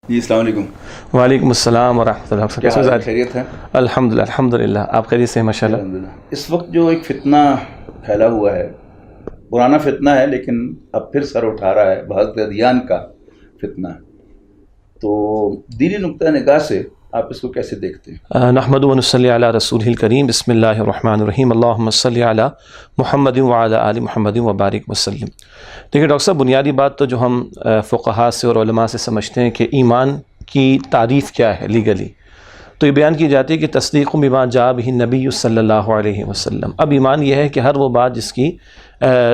جی السلام علیکم۔ وعلیکم السلام ورحمۃ اللہ وبرکاتہ۔ خیریت ہے؟ الحمدللہ آپ خیریت سے ہیں؟ ماشاء اللہ الحمدللہ۔ اس وقت جو ایک فتنہ پھیلا ہوا ہے، پرانا فتنہ ہے لیکن اب پھر سر اٹھا رہا ہے، بحث ادیان کا فتنہ، تو دینی نقطہ نگاہ سے آپ اس کو کیسے دیکھتے ہیں؟ نحمد و نصلی علی رسولہ الکریم، بسم اللہ الرحمن الرحیم، اللہم صلی علی محمد وعلی آل محمد وبارک وسلم۔ دیکھیے ڈاکٹر صاحب، بنیادی بات تو جو ہم فقہاء سے اور علماء سے سمجھتے ہیں کہ ایمان کی تعریف کیا ہے لیگلی، تو یہ بیان کی جاتی ہے کہ تصدیق بما جاء بہ النبی صلی اللہ علیہ وسلم۔ اب ایمان یہ ہے کہ ہر وہ بات جس کی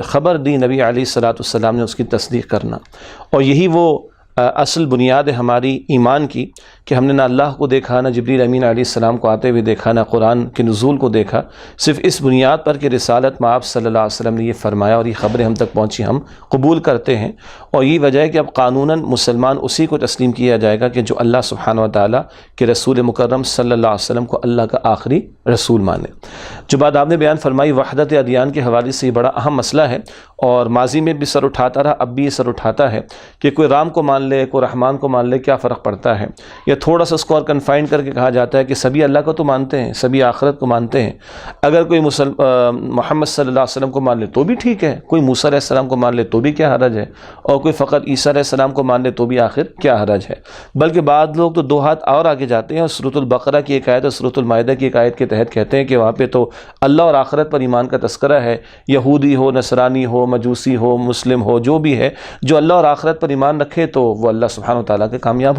خبر دی نبی علیہ الصلاۃ والسلام نے، اس کی تصدیق کرنا، اور یہی وہ اصل بنیاد ہے ہماری ایمان کی کہ ہم نے نہ اللہ کو دیکھا، نہ جبریل امین علیہ السلام کو آتے ہوئے دیکھا، نہ قرآن کے نزول کو دیکھا، صرف اس بنیاد پر کہ رسالت میں آپ صلی اللہ علیہ وسلم نے یہ فرمایا اور یہ خبریں ہم تک پہنچی، ہم قبول کرتے ہیں۔ اور یہی وجہ ہے کہ اب قانوناً مسلمان اسی کو تسلیم کیا جائے گا کہ جو اللہ سبحانہ و تعالیٰ کے رسول مکرم صلی اللہ علیہ وسلم کو اللہ کا آخری رسول مانے۔ جو بات آپ نے بیان فرمائی وحدت ادیان کے حوالے سے، یہ بڑا اہم مسئلہ ہے، اور ماضی میں بھی سر اٹھاتا رہا، اب بھی یہ سر اٹھاتا ہے کہ کوئی رام کو مان لے، کوئی رحمان کو مان لے، کیا فرق پڑتا ہے؟ یا تھوڑا سا اس کو اور کنفائن کر کے کہا جاتا ہے کہ سبھی اللہ کو تو مانتے ہیں، سبھی آخرت کو مانتے ہیں، اگر کوئی محمد صلی اللہ علیہ وسلم کو مان لے تو بھی ٹھیک ہے، کوئی موسیٰ علیہ السلام کو مان لے تو بھی کیا حرج ہے، اور کوئی فقط عیسیٰ علیہ السلام کو مان لے تو بھی آخر کیا حرج ہے؟ بلکہ بعض لوگ تو دو ہاتھ اور آگے جاتے ہیں اور سورۃ البقرہ کی ایک آیت اور سورۃ المائدہ کی ایک آیت کے تحت کہتے ہیں کہ وہاں پہ تو اللہ اور آخرت پر ایمان کا تذکرہ ہے، یہودی ہو، نصرانی ہو، مجوسی ہو، مسلم ہو، جو بھی ہے، جو اللہ اور آخرت پر ایمان رکھے تو وہ اللہ سبحانہ وتعالیٰ کے کامیاب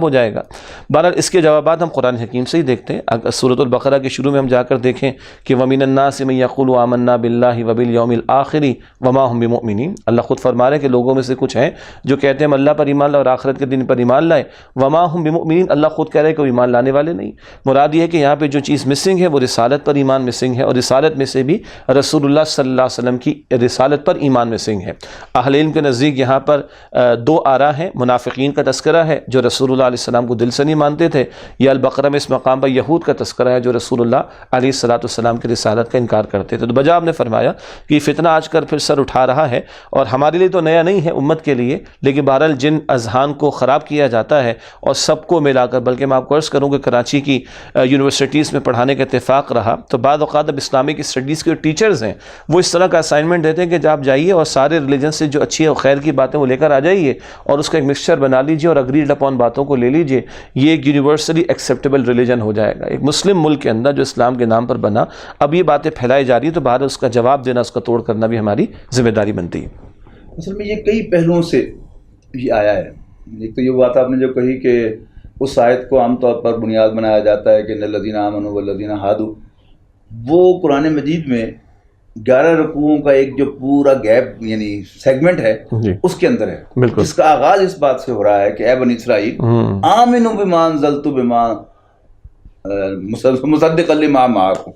ہو جائے گا۔ بہرحال اس کے جوابات ہم قرآن حکیم سے ہی دیکھتے ہیں۔ سورۃ البقرہ کے شروع میں ہم جا کر دیکھیں کہ وَمِنَ النَّاسِ مَن يَقُولُ آمَنَّا بِاللَّهِ وَبِالْيَوْمِ الْآخِرِ وَمَا هُم بِمُؤْمِنِينَ۔ اللہ خود فرما رہے ہیں کہ لوگوں میں سے کچھ ہیں جو کہتے ہیں ہم اللہ پر ایمان لائے اور آخرت کے دن پر ایمان لائے، وَمَا هُم بِمُؤْمِنِينَ، اللہ خود کہہ رہے ہیں کہ وہ ایمان لانے والے نہیں۔ مراد یہ ہے کہ یہاں پہ جو چیز مسنگ ہے وہ رسالت پر ایمان مسنگ ہے، اور رسالت میں سے بھی رسول اللہ صلی اللہ علیہ وسلم کی رسالت پر ایمان مسنگ ہے۔ اہل علم کے نزدیک یہاں پر دو آراء ہیں، منافقین کا تذکرہ ہے جو رسول اللہ علیہ السلام کو دل سے نہیں مانتے تھے، یا البقرہ میں اس مقام پر یہود کا تذکرہ ہے جو رسول اللہ علیہ السلام کی رسالت کا انکار کرتے تھے۔ تو بجا آپ نے فرمایا کہ یہ فتنہ آج کل پھر سر اٹھا رہا ہے، اور ہمارے لیے تو نیا نہیں ہے، امت کے لیے، لیکن بہرحال جن اذہان کو خراب کیا جاتا ہے اور سب کو ملا کر، بلکہ میں آپ کو عرض کروں کہ کراچی کی یونیورسٹیز میں پڑھانے کا اتفاق رہا تو بعض اوقات اب اسلامک اسٹڈیز کے ٹیچرز ہیں وہ اس طرح کا اسائنمنٹ دیتے ہیں کہ جب آپ جائیے اور سارے ریلیجن سے جو اچھی اور خیر کی باتیں وہ لے کر آ جائیے اور اس کا ایک مکسچر بنا لیجیے اور اگریڈ اپون باتوں کو لے لیجیے، یہ ایک یونیورسلی ایکسیپٹیبل ریلیجن ہو جائے گا۔ ایک مسلم ملک کے اندر جو اسلام کے نام پر بنا، اب یہ باتیں پھیلائی جا رہی ہیں، تو باہر اس کا جواب دینا، اس کا توڑ کرنا بھی ہماری ذمہ داری بنتی ہے۔ اصل میں یہ کئی پہلوؤں سے یہ آیا ہے۔ ایک تو یہ بات آپ نے جو کہی کہ اس آیت کو عام طور پر بنیاد بنایا جاتا ہے کہ ان الذین آمنوا والذین ہادوا، وہ قرآن مجید میں 11 رکوعوں کا ایک جو پورا گیپ یعنی سیگمنٹ ہے اس کے اندر ہے، جس کا آغاز اس بات سے ہو رہا ہے کہ اے بنی اسرائیل آمنوا بما انزلت بما مصدقا لما معکم،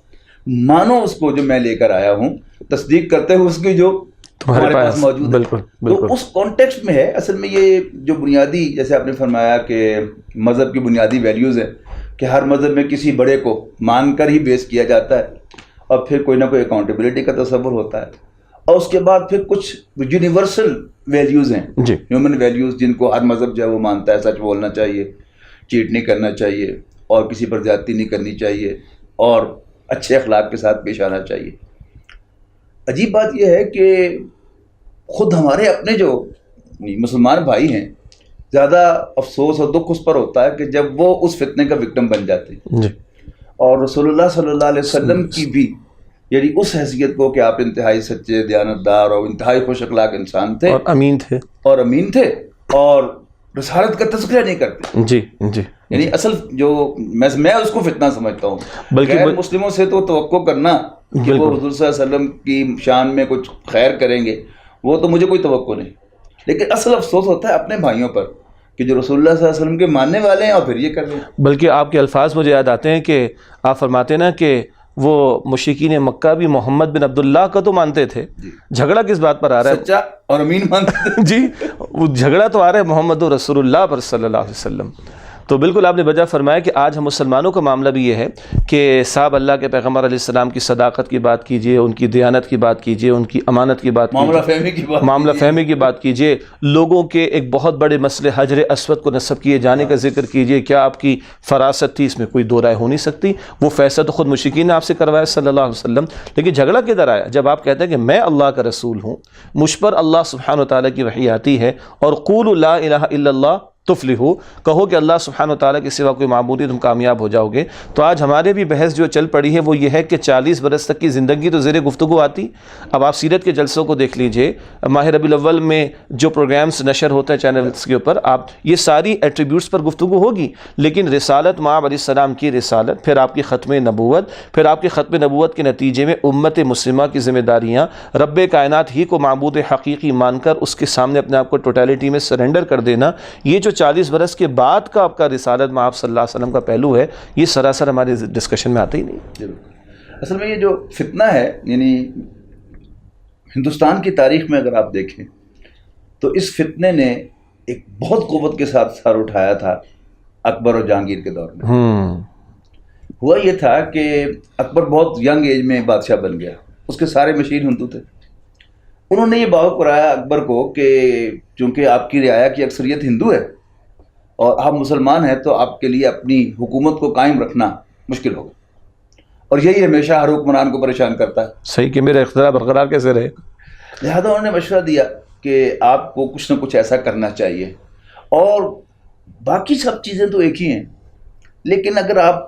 مانو اس کو جو میں لے کر آیا ہوں، تصدیق کرتے ہوئے اس کی جو تمہارے پاس موجود ہے۔ تو اس کانٹیکسٹ میں ہے اصل میں یہ جو بنیادی، جیسے آپ نے فرمایا کہ مذہب کی بنیادی ویلیوز ہے کہ ہر مذہب میں کسی بڑے کو مان کر ہی بیس کیا جاتا ہے، اور پھر کوئی نہ کوئی اکاؤنٹیبلٹی کا تصور ہوتا ہے، اور اس کے بعد پھر کچھ یونیورسل ویلیوز ہیں، ہیومن ویلیوز، جن کو ہر مذہب جو ہے وہ مانتا ہے۔ سچ بولنا چاہیے، چیٹ نہیں کرنا چاہیے، اور کسی پر زیادتی نہیں کرنی چاہیے، اور اچھے اخلاق کے ساتھ پیش آنا چاہیے۔ عجیب بات یہ ہے کہ خود ہمارے اپنے جو مسلمان بھائی ہیں، زیادہ افسوس اور دکھ اس پر ہوتا ہے کہ جب وہ اس فتنے کا وکٹم بن جاتے ہیں، اور رسول اللہ صلی اللہ علیہ وسلم کی بھی یعنی اس حیثیت کو کہ آپ انتہائی سچے، دیانتدار اور انتہائی خوش اخلاق انسان تھے، اور امین تھے اور رسالت کا تذکرہ نہیں کرتے۔ یعنی اصل جو میں اس کو فتنہ سمجھتا ہوں۔ غیر مسلموں سے تو توقع کرنا کہ وہ حضور صلی اللہ علیہ وسلم کی شان میں کچھ خیر کریں گے، وہ تو مجھے کوئی توقع نہیں، لیکن اصل افسوس ہوتا ہے اپنے بھائیوں پر کہ جو رسول اللہ صلی اللہ علیہ وسلم کے ماننے والے ہیں اور پھر یہ کر رہے ہیں۔ بلکہ آپ کے الفاظ مجھے یاد آتے ہیں کہ آپ فرماتے ہیں نا کہ وہ مشرکین مکہ بھی محمد بن عبداللہ کا تو مانتے تھے، جھگڑا کس بات پر آ رہا ہے؟ سچا اور امین مانتے تھے۔ جی، وہ جھگڑا تو آ رہا ہے محمد رسول اللہ پر صلی اللہ علیہ وسلم۔ تو بالکل آپ نے بجا فرمایا کہ آج ہم مسلمانوں کا معاملہ بھی یہ ہے کہ صاحب اللہ کے پیغمبر علیہ السلام کی صداقت کی بات کیجئے، ان کی دیانت کی بات کیجئے، ان کی امانت کی بات کیجئے، معاملہ فہمی کی بات کیجئے، لوگوں کے ایک بہت بڑے مسئلے حجر اسود کو نصب کیے جانے کا ذکر کیجئے، کیا آپ کی فراست تھی، اس میں کوئی دو رائے ہو نہیں سکتی، وہ فیصلہ تو خود مشرکین نے آپ سے کروایا صلی اللہ علیہ وسلم. لیکن جھگڑا کدھر آیا؟ جب آپ کہتے ہیں کہ میں اللہ کا رسول ہوں، مجھ پر اللہ سبحانہ وتعالیٰ کی وحی آتی ہے، اور قولوا لا الہ الا اللہ تفلحوا، کہو کہ اللہ سبحانہ وتعالیٰ کے سوا کوئی معبود نہیں، تم کامیاب ہو جاؤ گے. تو آج ہمارے بھی بحث جو چل پڑی ہے وہ یہ ہے کہ 40 برس تک کی زندگی تو زیر گفتگو آتی. اب آپ سیرت کے جلسوں کو دیکھ لیجئے، ماہ ربیع الاول میں جو پروگرامز نشر ہوتے ہیں چینلز کے اوپر، آپ یہ ساری ایٹریبیوٹس پر گفتگو ہوگی، لیکن رسالت مآب علیہ السلام کی رسالت، پھر آپ کی ختم نبوت، پھر آپ کی ختم نبوت کے نتیجے میں امت مسلمہ کی ذمہ داریاں، رب کائنات ہی کو معبود حقیقی مان کر اس کے سامنے اپنے آپ کو ٹوٹیلٹی میں سرنڈر کر دینا، یہ جو 40 برس کے بعد کا آپ کا رسالت مآب صلی اللہ علیہ وسلم کا پہلو ہے، یہ سراسر ہمارے ڈسکشن میں آتا ہی نہیں. اصل میں یہ جو فتنہ ہے، یعنی ہندوستان کی تاریخ میں اگر آپ دیکھیں تو اس فتنے نے ایک بہت قوت کے ساتھ سر اٹھایا تھا اکبر اور جہانگیر کے دور میں. ہوا یہ تھا کہ اکبر بہت ینگ ایج میں بادشاہ بن گیا، اس کے سارے مشیر ہندو تھے. انہوں نے یہ باور کرایا اکبر کو کہ چونکہ آپ کی رعایا کی اکثریت ہندو ہے اور آپ مسلمان ہیں تو آپ کے لیے اپنی حکومت کو قائم رکھنا مشکل ہوگا، اور یہی ہمیشہ ہر حکمران کو پریشان کرتا ہے. صحیح کہ میرا اقتدار برقرار کیسے رہے. لہذا انہوں نے مشورہ دیا کہ آپ کو کچھ نہ کچھ ایسا کرنا چاہیے، اور باقی سب چیزیں تو ایک ہی ہیں، لیکن اگر آپ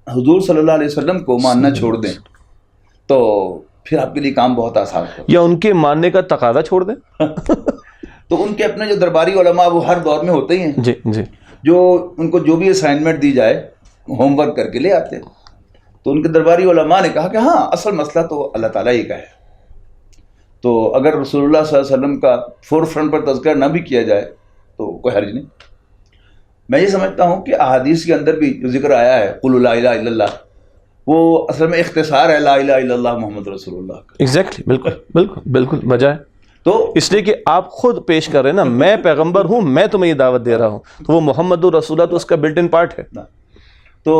حضور صلی اللہ علیہ وسلم کو ماننا چھوڑ دیں تو پھر آپ کے لیے کام بہت آسان ہوگا، یا ان کے ماننے کا تقاضا چھوڑ دیں. تو ان کے اپنے جو درباری علماء وہ ہر دور میں ہوتے ہی ہیں، جی جی، جو ان کو جو بھی اسائنمنٹ دی جائے ہوم ورک کر کے لے آتے ہیں. تو ان کے درباری علماء نے کہا کہ ہاں اصل مسئلہ تو اللہ تعالیٰ ہی کا ہے، تو اگر رسول اللہ صلی اللہ علیہ وسلم کا فور فرنٹ پر تذکرہ نہ بھی کیا جائے تو کوئی حرج نہیں. میں یہ سمجھتا ہوں کہ احادیث کے اندر بھی جو ذکر آیا ہے قل لا الہ الا اللہ، وہ اصل میں اختصار ہے لا الہ الا اللہ محمد رسول اللہ کا. ایگزیکٹلی، بالکل بالکل بالکل بجائے، تو اس لیے کہ آپ خود پیش کر رہے ہیں نا، میں پیغمبر ہوں، میں تمہیں یہ دعوت دے رہا ہوں، تو وہ محمد رسول اللہ تو اس کا بلٹ ان پارٹ ہے. تو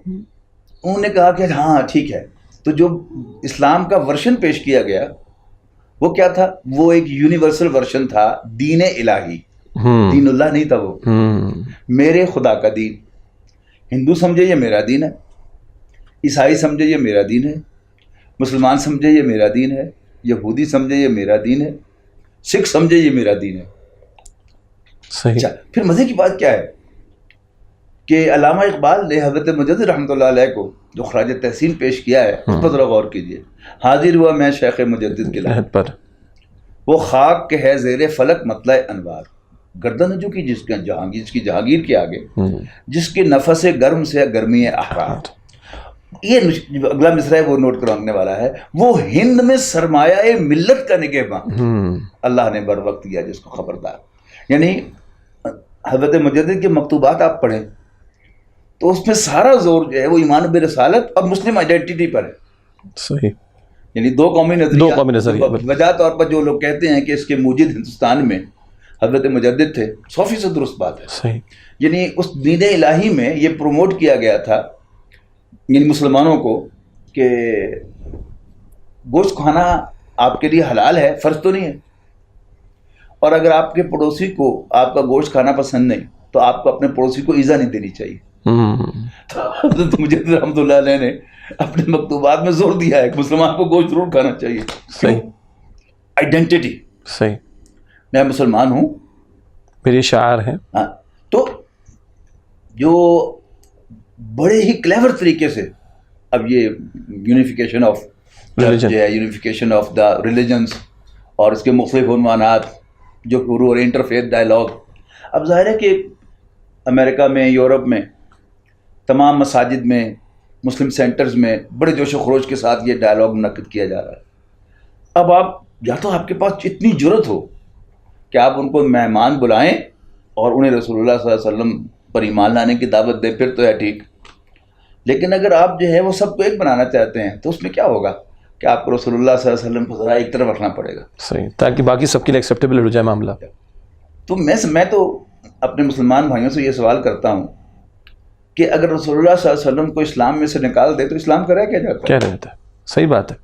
انہوں نے کہا کہ ہاں ٹھیک ہے. تو جو اسلام کا ورشن پیش کیا گیا وہ کیا تھا؟ وہ ایک یونیورسل ورشن تھا، دین الہی، دین اللہ نہیں تھا وہ، میرے خدا کا دین. ہندو سمجھے یہ میرا دین ہے، عیسائی سمجھے یہ میرا دین ہے، مسلمان سمجھے یہ میرا دین ہے، یہودی سمجھے یہ میرا دین ہے، سکھ سمجھے یہ میرا دین ہے. صحیح. پھر مزے کی بات کیا ہے کہ علامہ اقبال نے حضرت مجدد رحمۃ اللہ علیہ کو جو خراج تحسین پیش کیا ہے اس پر ذرا غور کیجیے. حاضر ہوا میں شیخ مجدد کے لحد پر، وہ خاک کے ہے زیر فلک مطلع انوار، گردن جو کی جس کی جہانگیر کے آگے، جس کے نفس گرم سے گرمی احرار. یہ اگلا مصرع ہے وہ نوٹ کروانے والا ہے. وہ ہند میں سرمایہ ملت کا نگہباں اللہ نے بر وقت کیا جس کو خبردار. یعنی حضرت مجدد کے مکتوبات آپ پڑھیں تو اس میں سارا زور جو ہے وہ ایمان برسالت اور مسلم آئیڈینٹی پر ہے. صحیح. یعنی دو قومی نظریہ. وجہ طور پر جو لوگ کہتے ہیں کہ اس کے موجد ہندوستان میں حضرت مجدد تھے، 100% درست بات ہے. صحیح. یعنی اس دین الہی میں یہ پروموٹ کیا گیا تھا یعنی مسلمانوں کو کہ گوشت کھانا آپ کے لیے حلال ہے، فرض تو نہیں ہے، اور اگر آپ کے پڑوسی کو آپ کا گوشت کھانا پسند نہیں تو آپ کو اپنے پڑوسی کو ایزا نہیں دینی چاہیے. حضرت مجدد رحمۃ اللہ علیہ نے اپنے مکتوبات میں زور دیا ہے کہ مسلمان کو گوشت ضرور کھانا چاہیے. صحیح. آئیڈینٹی. صحیح. میں مسلمان ہوں، میری شعار ہے. ہاں. تو جو بڑے ہی کلیور طریقے سے اب یہ unification of unification of the religions اور اس کے مختلف عنوانات جو اور انٹرفیتھ ڈائلاگ. اب ظاہر ہے کہ امریکہ میں، یورپ میں، تمام مساجد میں، مسلم سینٹرز میں بڑے جوش و خروش کے ساتھ یہ ڈائلاگ منعقد کیا جا رہا ہے. اب آپ یا تو آپ کے پاس اتنی جرت ہو کہ آپ ان کو مہمان بلائیں اور انہیں رسول اللہ صلی اللہ علیہ وسلم پر ایمان لانے کی دعوت دیں، پھر تو ہے ٹھیک. لیکن اگر آپ جو ہے وہ سب کو ایک بنانا چاہتے ہیں تو اس میں کیا ہوگا کہ آپ کو رسول اللہ صلی اللہ علیہ وسلم کو ذرا ایک طرف رکھنا پڑے گا. صحیح. تاکہ باقی سب کے لیے ایکسیپٹیبل ہو جائے معاملہ. تو میں تو اپنے مسلمان بھائیوں سے یہ سوال کرتا ہوں کہ اگر رسول اللہ صلی اللہ علیہ وسلم کو اسلام میں سے نکال دے تو اسلام کا رہ کیا جاتا ہے؟ کیا رہتا ہے؟ صحیح بات ہے.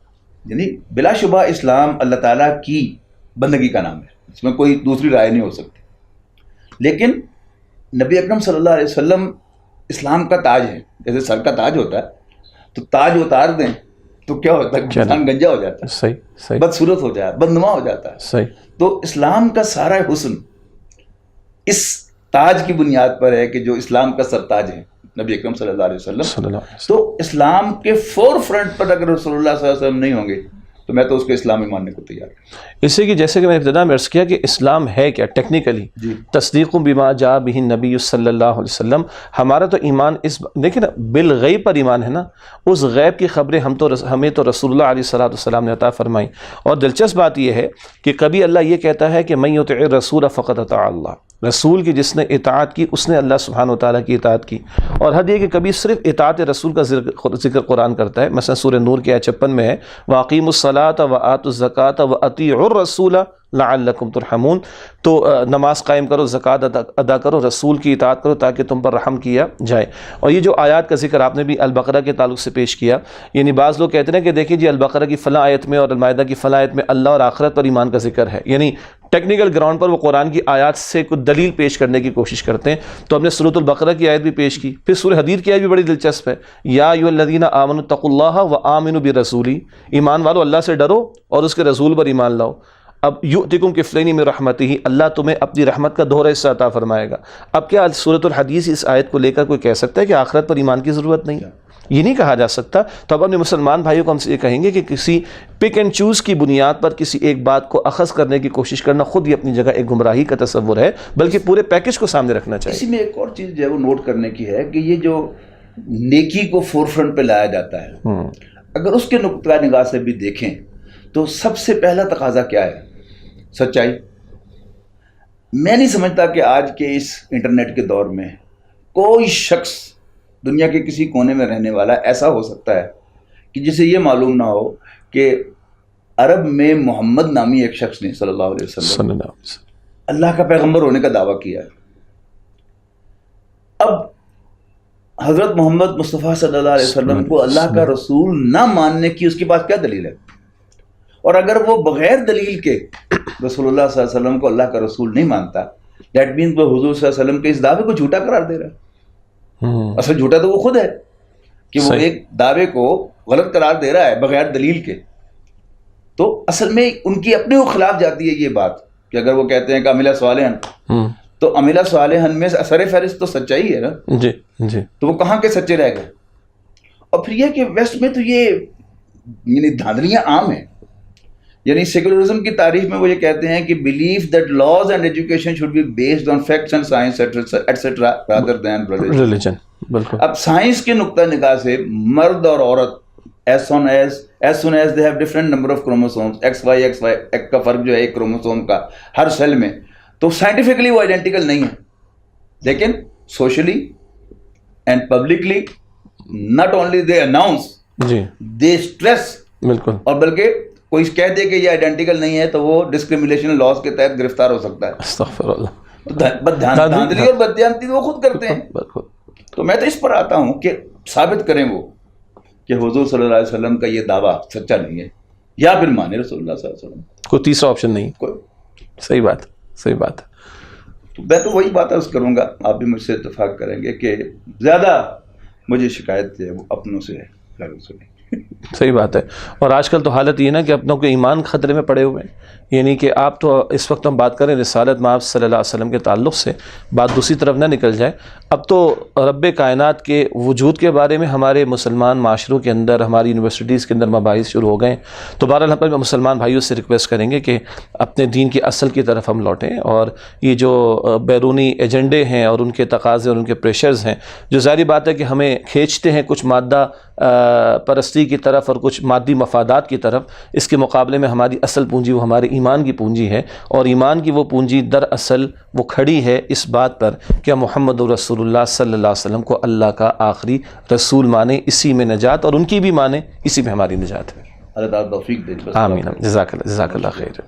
یعنی بلا شبہ اسلام اللہ تعالیٰ کی بندگی کا نام ہے، اس میں کوئی دوسری رائے نہیں ہو سکتی. لیکن نبی اکرم صلی اللہ علیہ وسلم اسلام کا تاج ہے. جیسے سر کا تاج ہوتا ہے تو تاج اتار دیں تو کیا ہوتا ہے؟ انسان گنجا ہو جاتا ہے، صحیح بدصورت ہو جاتا ہے، بدنما ہو جاتا ہے. صحیح. تو اسلام کا سارا حسن اس تاج کی بنیاد پر ہے کہ جو اسلام کا سرتاج ہے نبی اکرم صلی اللہ علیہ وسلم. تو اسلام کے فور فرنٹ پر اگر رسول اللہ صلی اللہ علیہ وسلم نہیں ہوں گے تو میں تو اس کو اسلامی ماننے کو تیار ہوں. اس سے کہ جیسے کہ میں ابتدا میں عرض کیا کہ اسلام ہے کیا ٹیکنیکلی، تصدیق بما جاء بہ النبی صلی اللہ علیہ وسلم. ہمارا تو ایمان اس دیکھیں نا بالغیب پر ایمان ہے نا. اس غیب کی خبریں ہمیں تو رسول اللہ علیہ الصلوۃ والسلام نے عطا فرمائی. اور دلچسپ بات یہ ہے کہ کبھی اللہ یہ کہتا ہے کہ من یطع الرسول فقد اطاع اللہ، رسول کی جس نے اطاعت کی اس نے اللہ سبحانہ وتعالیٰ کی اطاعت کی. اور حد یہ کہ کبھی صرف اطاعت رسول کا ذکر قرآن کرتا ہے. مثلا سورہ نور کے آیت 56 میں ہے وَأَقِیمُوا الصَّلَاةَ وَآتُوا الزَّکَاةَ وَأَطِیعُوا الرَّسُولَ لَعَلَّکُمْ تُرْحَمُونَ. تو نماز قائم کرو، زکوٰۃ ادا کرو، رسول کی اطاعت کرو تاکہ تم پر رحم کیا جائے. اور یہ جو آیات کا ذکر آپ نے بھی البقرہ کے تعلق سے پیش کیا، یعنی بعض لوگ کہتے ہیں کہ دیکھیں جی البقرہ کی فلاں آیت میں اور المائدہ کی فلاں آیت میں اللہ اور آخرت پر ایمان کا ذکر ہے، یعنی ٹیکنیکل گراؤنڈ پر وہ قرآن کی آیات سے کوئی دلیل پیش کرنے کی کوشش کرتے ہیں. تو ہم نے سورۃ البقرہ کی آیت بھی پیش کی، پھر سورہ حدید کی آیت بھی بڑی دلچسپ ہے، یا ایھا الذین آمنوا اتقوا اللہ وآمنوا برسولہ، ایمان والو اللہ سے ڈرو اور اس کے رسول پر ایمان لاؤ. اب یؤتکم کفلین من رحمتہ، اللہ تمہیں اپنی رحمت کا دوہرا حصہ عطا فرمائے گا. اب کیا سورۃ الحدیث اس آیت کو لے کر کوئی کہہ سکتا ہے کہ آخرت پر ایمان کی ضرورت نہیں؟ یہ نہیں کہا جا سکتا. تو اب اپنے مسلمان بھائیوں کو ہم سے یہ کہیں گے کہ کسی پک اینڈ چوز کی بنیاد پر کسی ایک بات کو اخذ کرنے کی کوشش کرنا خود ہی اپنی جگہ ایک گمراہی کا تصور ہے، بلکہ پورے پیکج کو سامنے رکھنا چاہیے. اسی میں ایک اور چیز جو ہے وہ نوٹ کرنے کی ہے کہ یہ جو نیکی کو فور فرنٹ پہ لایا جاتا ہے، اگر اس کے نقطہ نگاہ سے بھی دیکھیں تو سب سے پہلا تقاضا کیا ہے؟ سچائی. میں نہیں سمجھتا کہ آج کے اس انٹرنیٹ کے دور میں کوئی شخص دنیا کے کسی کونے میں رہنے والا ایسا ہو سکتا ہے کہ جسے یہ معلوم نہ ہو کہ عرب میں محمد نامی ایک شخص نے صلی اللہ علیہ وسلم اللہ کا پیغمبر ہونے کا دعویٰ کیا ہے. اب حضرت محمد مصطفیٰ صلی اللہ علیہ وسلم کو اللہ کا رسول نہ ماننے کی اس کے پاس کیا دلیل ہے؟ اور اگر وہ بغیر دلیل کے رسول اللہ صلی اللہ علیہ وسلم کو اللہ کا رسول نہیں مانتا، دیٹ مینس وہ حضور صلی اللہ علیہ وسلم کے اس دعوے کو جھوٹا قرار دے رہا ہے. اصل جھوٹا تو وہ خود ہے کہ وہ ایک دعوے کو غلط قرار دے رہا ہے بغیر دلیل کے. تو اصل میں ان کی اپنے خلاف جاتی ہے یہ بات کہ اگر وہ کہتے ہیں کہ عملہ صالحً، تو عملہ صالحً میں سر فہرست تو سچائی ہے نا. جی جی. تو وہ کہاں کے سچے رہ گئے؟ اور پھر یہ کہ ویسٹ میں تو یہ یعنی دھاندلیاں عام ہیں. یعنی سیکولرزم کی تعریف میں وہ یہ کہتے ہیں کہ believe that laws and education should be based on facts and science etcetera rather than religion. بالکل. اب سائنس کے نقطہ نگاہ سے مرد اور عورت as soon as they have different number of chromosomes XY ایک کا فرق جو ہے ایک کروموسوم کا ہر سیل میں، تو سائنٹیفکلی وہ آئیڈینٹیکل نہیں ہے، لیکن socially and publicly not only they announce they stress. بالکل. اور بلکہ کوئی کہہ دے کہ یہ آئیڈینٹیکل نہیں ہے تو وہ ڈسکریمنیشن لاز کے تحت گرفتار ہو سکتا ہے. استغفر اللہ. دھاندلی اور بددیانتی وہ خود کرتے ہیں. تو میں تو اس پر آتا ہوں کہ ثابت کریں وہ کہ حضور صلی اللہ علیہ وسلم کا یہ دعویٰ سچا نہیں ہے، یا پھر مانے رسول اللہ صلی اللہ علیہ وسلم. کوئی تیسرا آپشن نہیں. صحیح بات، صحیح بات. تو میں تو وہی بات عرض کروں گا، آپ بھی مجھ سے اتفاق کریں گے کہ زیادہ مجھے شکایت ہے وہ اپنوں سے ہے. صحیح بات ہے. اور آج کل تو حالت یہ نا کہ اپنوں کے ایمان خطرے میں پڑے ہوئے ہیں. یعنی کہ آپ تو اس وقت ہم بات کریں رسالت مآب صلی اللہ علیہ وسلم کے تعلق سے، بات دوسری طرف نہ نکل جائے. اب تو رب کائنات کے وجود کے بارے میں ہمارے مسلمان معاشروں کے اندر، ہماری یونیورسٹیز کے اندر مباحث شروع ہو گئے ہیں. تو بہرحال ہم مسلمان بھائیوں سے ریکویسٹ کریں گے کہ اپنے دین کی اصل کی طرف ہم لوٹیں، اور یہ جو بیرونی ایجنڈے ہیں اور ان کے تقاضے اور ان کے پریشرز ہیں جو ظاہری بات ہے کہ ہمیں کھینچتے ہیں کچھ مادہ پرستی کی طرف اور کچھ مادی مفادات کی طرف، اس کے مقابلے میں ہماری اصل پونجی وہ ہمارے ایمان کی پونجی ہے. اور ایمان کی وہ پونجی دراصل وہ کھڑی ہے اس بات پر کہ محمد رسول اللہ صلی اللہ علیہ وسلم کو اللہ کا آخری رسول مانیں، اسی میں نجات، اور ان کی بھی مانیں، اسی میں ہماری نجات ہے. اللہ تعالیٰ توفیق دے. آمین. جزاک اللہ خیر.